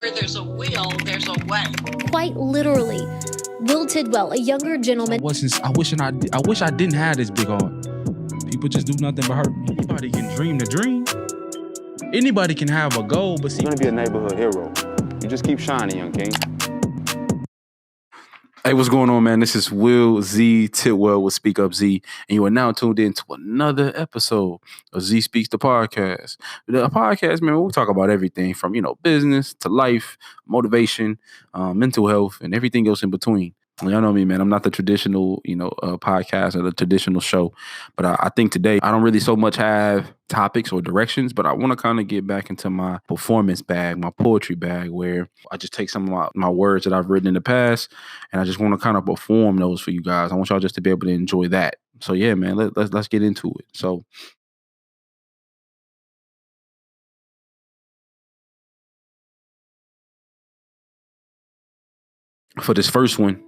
Where there's a will, there's a way. Quite literally, Will Tidwell, a younger gentleman. I wish I didn't have this big heart. People just do nothing but hurt me. Anybody can dream the dream. Anybody can have a goal, but see, you're gonna be a neighborhood hero. You just keep shining, young king. Hey, what's going on, man? This is Will Z Tidwell with Speak Up Z, and you are now tuned in to another episode of Z Speaks, the podcast. The podcast, man, we talk about everything from, business to life, motivation, mental health, and everything else in between. Y'all know me, man. I'm not the traditional, podcast or the traditional show. But I think today I don't really so much have topics or directions, but I want to kind of get back into my performance bag, my poetry bag, where I just take some of my words that I've written in the past, and I just want to kind of perform those for you guys. I want y'all just to be able to enjoy that. So yeah, man, let's get into it. So for this first one,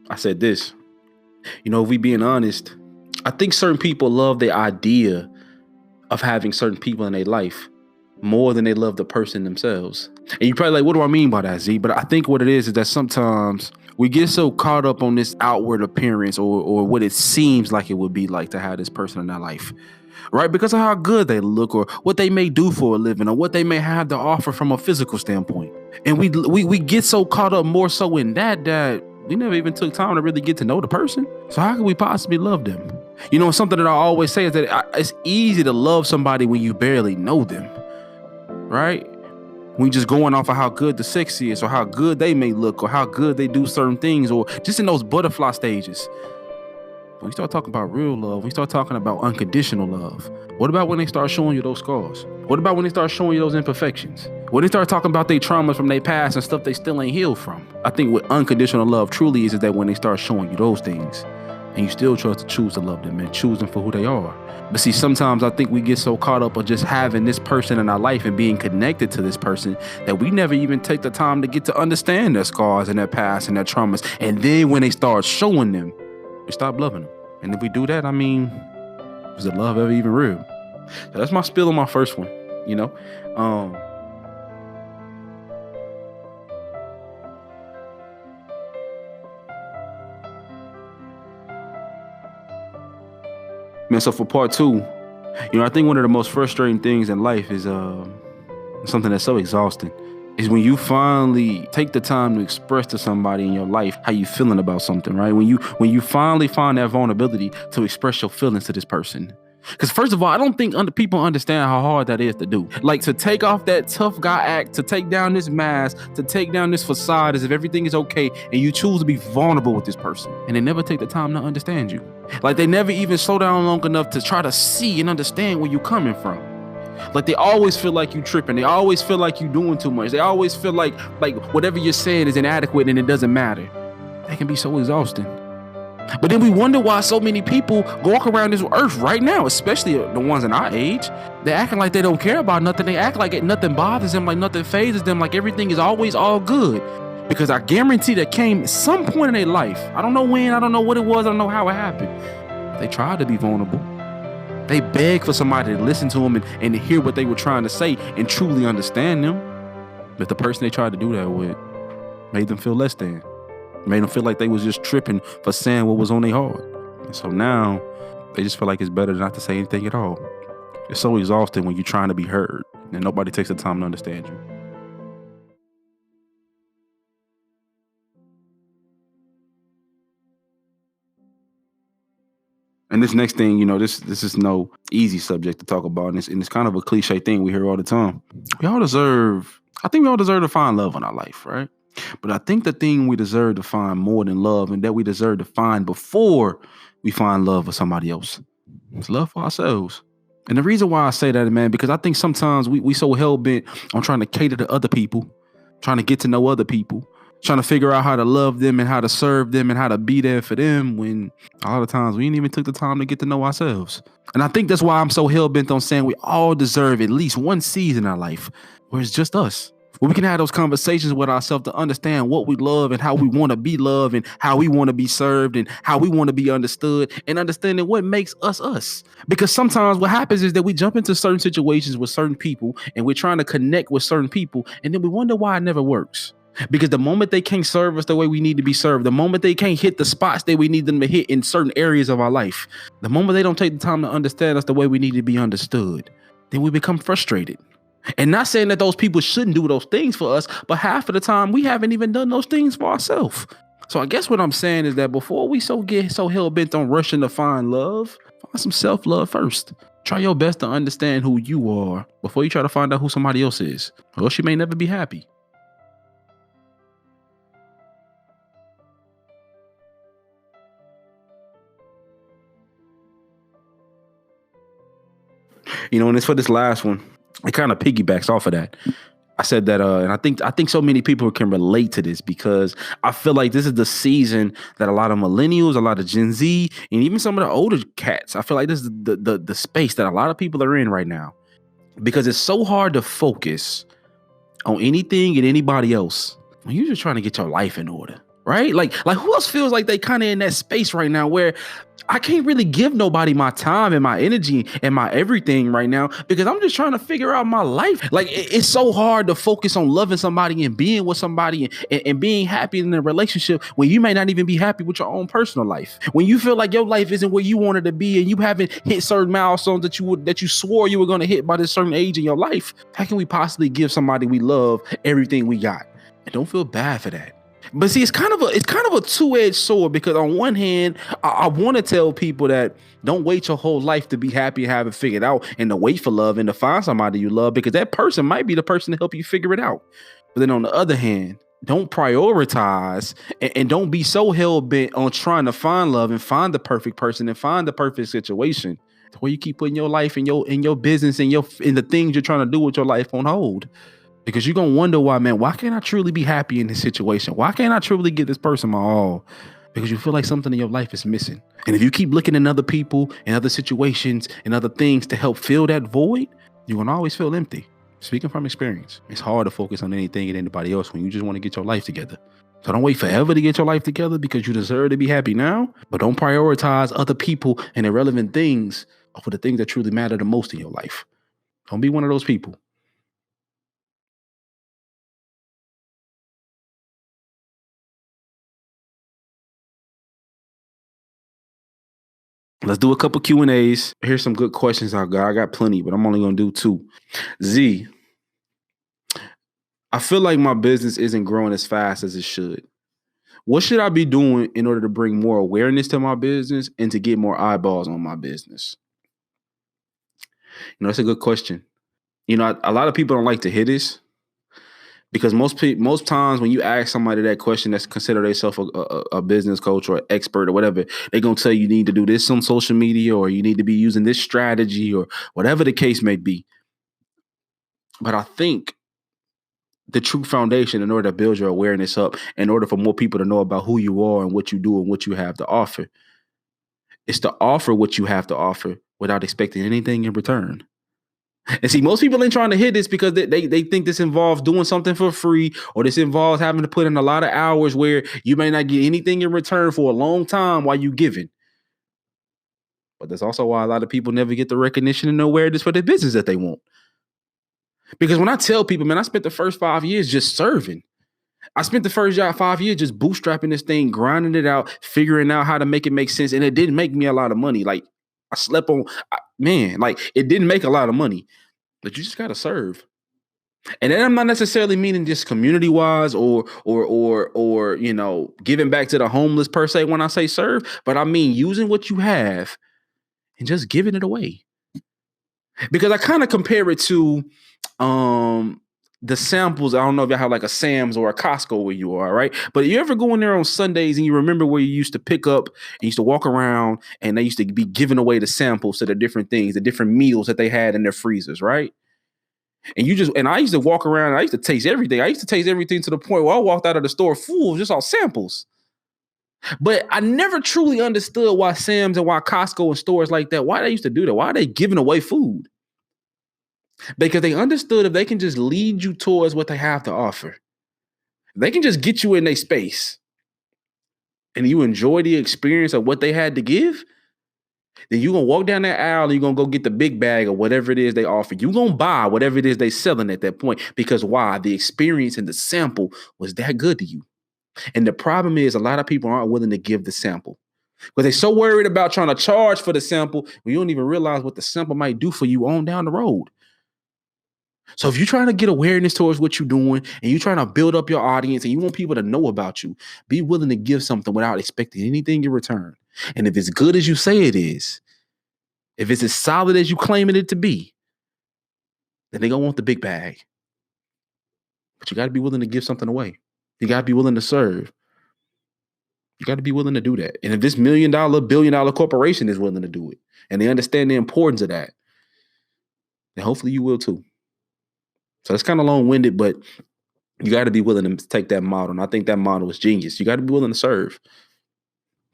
I said this, if we being honest, I think certain people love the idea of having certain people in their life more than they love the person themselves. And you're probably like, what do I mean by that, Z? But I think what it is that sometimes we get so caught up on this outward appearance or what it seems like it would be like to have this person in our life, right? Because of how good they look or what they may do for a living or what they may have to offer from a physical standpoint. And we get so caught up more so in that we never even took time to really get to know the person. So how can we possibly love them? Something that I always say is that it's easy to love somebody when you barely know them, right? When you're just going off of how good the sex is or how good they may look or how good they do certain things or just in those butterfly stages. When we start talking about real love, we start talking about unconditional love. What about when they start showing you those scars? What about when they start showing you those imperfections? When they start talking about their traumas from their past and stuff they still ain't healed from? I think what unconditional love truly is that when they start showing you those things and you still trust to choose to love them and choose them for who they are. But see, sometimes I think we get so caught up on just having this person in our life and being connected to this person that we never even take the time to get to understand their scars and their past and their traumas. And then when they start showing them, we stop loving them. And if we do that, is the love ever even real? So that's my spill on my first one, Man, so for part two, I think one of the most frustrating things in life is something that's so exhausting. Is when you finally take the time to express to somebody in your life how you feeling about something, right? When you finally find that vulnerability to express your feelings to this person. Because first of all, I don't think people understand how hard that is to do. Like to take off that tough guy act, to take down this mask, to take down this facade as if everything is okay, and you choose to be vulnerable with this person. And they never take the time to understand you. Like they never even slow down long enough to try to see and understand where you're coming from. Like they always feel like you tripping. They always feel like you doing too much. They always feel like whatever you're saying is inadequate and it doesn't matter. That can be so exhausting. But then we wonder why so many people walk around this earth right now, especially the ones in our age. They're acting like they don't care about nothing. They act like nothing bothers them, like nothing phases them, like everything is always all good. Because I guarantee that came at some point in their life. I don't know when, I don't know what it was, I don't know how it happened. They tried to be vulnerable. They begged for somebody to listen to them and to hear what they were trying to say and truly understand them. But the person they tried to do that with made them feel less than. Made them feel like they was just tripping for saying what was on their heart. And so now they just feel like it's better not to say anything at all. It's so exhausting when you're trying to be heard and nobody takes the time to understand you. And this next thing, this is no easy subject to talk about. And it's kind of a cliche thing we hear all the time. I think we all deserve to find love in our life, right? But I think the thing we deserve to find more than love and that we deserve to find before we find love with somebody else is love for ourselves. And the reason why I say that, man, because I think sometimes we so hell-bent on trying to cater to other people, trying to get to know other people, trying to figure out how to love them and how to serve them and how to be there for them when a lot of times we ain't even took the time to get to know ourselves. And I think that's why I'm so hell-bent on saying we all deserve at least one season in our life where it's just us Where we can have those conversations with ourselves to understand what we love and how we want to be loved and how we want to be served and how we want to be understood and understanding what makes us us. Because sometimes what happens is that we jump into certain situations with certain people and we're trying to connect with certain people and then we wonder why it never works. Because the moment they can't serve us the way we need to be served, the moment they can't hit the spots that we need them to hit in certain areas of our life, the moment they don't take the time to understand us the way we need to be understood, then we become frustrated. And not saying that those people shouldn't do those things for us, but half of the time we haven't even done those things for ourselves. So I guess what I'm saying is that before we get so hell-bent on rushing to find love, find some self-love first. Try your best to understand who you are before you try to find out who somebody else is, or else you may never be happy. And it's for this last one. It kind of piggybacks off of that. I said that, and I think so many people can relate to this because I feel like this is the season that a lot of millennials, a lot of Gen Z, and even some of the older cats, I feel like this is the space that a lot of people are in right now because it's so hard to focus on anything and anybody else when you're just trying to get your life in order, right? Like who else feels like they kind of in that space right now where I can't really give nobody my time and my energy and my everything right now because I'm just trying to figure out my life. Like it's so hard to focus on loving somebody and being with somebody and being happy in a relationship when you may not even be happy with your own personal life. When you feel like your life isn't where you wanted to be and you haven't hit certain milestones that you swore you were going to hit by this certain age in your life, how can we possibly give somebody we love everything we got? And don't feel bad for that. But see, it's kind of a two-edged sword because on one hand, I want to tell people that don't wait your whole life to be happy and have it figured out and to wait for love and to find somebody you love because that person might be the person to help you figure it out. But then on the other hand, don't prioritize and don't be so hell-bent on trying to find love and find the perfect person and find the perfect situation where you keep putting your life and your business and in the things you're trying to do with your life on hold. Because you're going to wonder why can't I truly be happy in this situation? Why can't I truly give this person my all? Because you feel like something in your life is missing. And if you keep looking at other people and other situations and other things to help fill that void, you're going to always feel empty. Speaking from experience, it's hard to focus on anything and anybody else when you just want to get your life together. So don't wait forever to get your life together because you deserve to be happy now, but don't prioritize other people and irrelevant things over the things that truly matter the most in your life. Don't be one of those people. Let's do a couple Q&As. Here's some good questions I got. I got plenty, but I'm only going to do 2. Z, I feel like my business isn't growing as fast as it should. What should I be doing in order to bring more awareness to my business and to get more eyeballs on my business? That's a good question. A lot of people don't like to hear this because most times when you ask somebody that question that's consider themselves a business coach or expert or whatever, they're going to tell you need to do this on social media or you need to be using this strategy or whatever the case may be. But I think the true foundation in order to build your awareness up, in order for more people to know about who you are and what you do and what you have to offer, is to offer what you have to offer without expecting anything in return. And see, most people ain't trying to hit this because they think this involves doing something for free or this involves having to put in a lot of hours where you may not get anything in return for a long time while you giving. But that's also why a lot of people never get the recognition and awareness for the business that they want. Because when I tell people, man, I spent the first 5 years just serving. I spent the first 5 years just bootstrapping this thing, grinding it out, figuring out how to make it make sense. And it didn't make me a lot of money. Like I slept on, it didn't make a lot of money, but you just got to serve. And then I'm not necessarily meaning just community wise or giving back to the homeless per se when I say serve, but I mean using what you have and just giving it away. Because I kind of compare it to the samples. I don't know if y'all have like a Sam's or a Costco where you are, right? But you ever go in there on Sundays and you remember where you used to pick up and used to walk around and they used to be giving away the samples to the different things, the different meals that they had in their freezers, right? And I used to walk around and I used to taste everything. I used to taste everything to the point where I walked out of the store full just on samples. But I never truly understood why Sam's and why Costco and stores like that, why they used to do that. Why are they giving away food? Because they understood if they can just lead you towards what they have to offer, they can just get you in their space and you enjoy the experience of what they had to give, then you're going to walk down that aisle and you're going to go get the big bag or whatever it is they offer. You're going to buy whatever it is they selling at that point. Because why? The experience and the sample was that good to you. And the problem is a lot of people aren't willing to give the sample because they're so worried about trying to charge for the sample when you don't even realize what the sample might do for you on down the road. So if you're trying to get awareness towards what you're doing and you're trying to build up your audience and you want people to know about you, be willing to give something without expecting anything in return. And if it's good as you say it is, if it's as solid as you claiming it to be, then they're going to want the big bag. But you got to be willing to give something away. You got to be willing to serve. You got to be willing to do that. And if this $1 million, $1 billion corporation is willing to do it and they understand the importance of that, then hopefully you will too. So it's kind of long-winded, but you got to be willing to take that model. And I think that model is genius. You got to be willing to serve.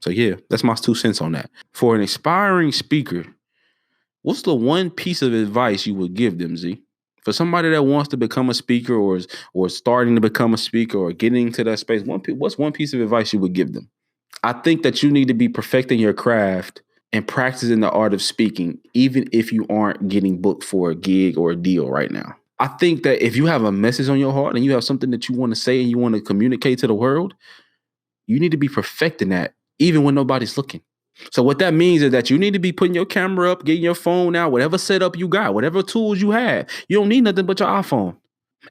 So yeah, that's my 2 cents on that. For an aspiring speaker, what's the one piece of advice you would give them, Z? For somebody that wants to become a speaker or starting to become a speaker or getting into that space, what's one piece of advice you would give them? I think that you need to be perfecting your craft and practicing the art of speaking, even if you aren't getting booked for a gig or a deal right now. I think that if you have a message on your heart and you have something that you want to say and you want to communicate to the world, you need to be perfecting that even when nobody's looking. So what that means is that you need to be putting your camera up, getting your phone out, whatever setup you got, whatever tools you have. You don't need nothing but your iPhone.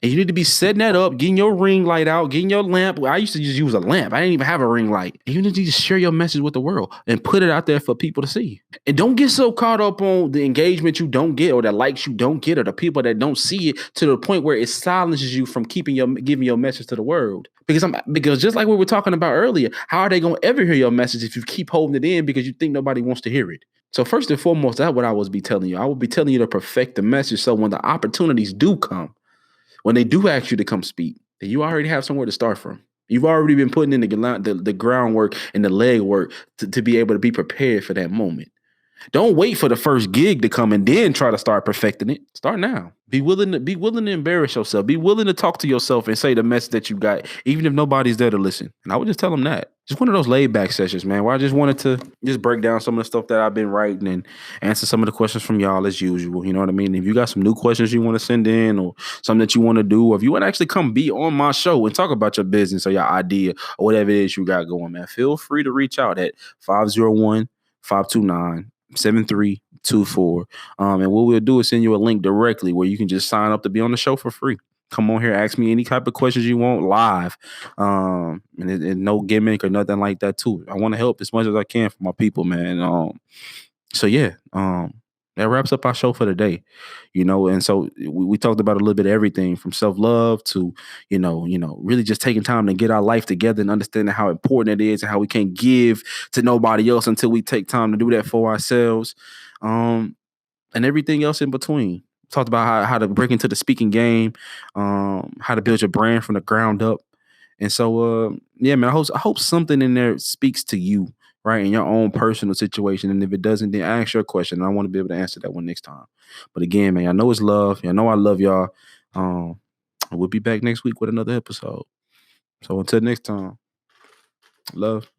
And you need to be setting that up, getting your ring light out, getting your lamp. I used to just use a lamp. I didn't even have a ring light. And you need to just share your message with the world and put it out there for people to see. And don't get so caught up on the engagement you don't get or the likes you don't get or the people that don't see it to the point where it silences you from giving your message to the world. Because just like we were talking about earlier, how are they going to ever hear your message if you keep holding it in because you think nobody wants to hear it? So first and foremost, that's what I would be telling you. I would be telling you to perfect the message so when the opportunities do come, when they do ask you to come speak, then you already have somewhere to start from. You've already been putting in the groundwork and the legwork to be able to be prepared for that moment. Don't wait for the first gig to come and then try to start perfecting it. Start now. Be willing to embarrass yourself. Be willing to talk to yourself and say the message that you got, even if nobody's there to listen. And I would just tell them that. Just one of those laid back sessions, man, where I just wanted to just break down some of the stuff that I've been writing and answer some of the questions from y'all as usual. You know what I mean? If you got some new questions you want to send in or something that you want to do, or if you want to actually come be on my show and talk about your business or your idea or whatever it is you got going, man, feel free to reach out at 501-529-7324. And what we'll do is send you a link directly where you can just sign up to be on the show for free. Come on here, ask me any type of questions you want live. And no gimmick or nothing like that too. I want to help as much as I can for my people, man. So yeah, that wraps up our show for today, and so we talked about a little bit of everything from self-love to, really just taking time to get our life together and understanding how important it is and how we can't give to nobody else until we take time to do that for ourselves. And everything else in between. Talked about how to break into the speaking game, how to build your brand from the ground up. And so, yeah, man, I hope something in there speaks to you, right, in your own personal situation. And if it doesn't, then ask your question. And I want to be able to answer that one next time. But again, man, I know it's love. I know I love y'all. We'll be back next week with another episode. So until next time, love.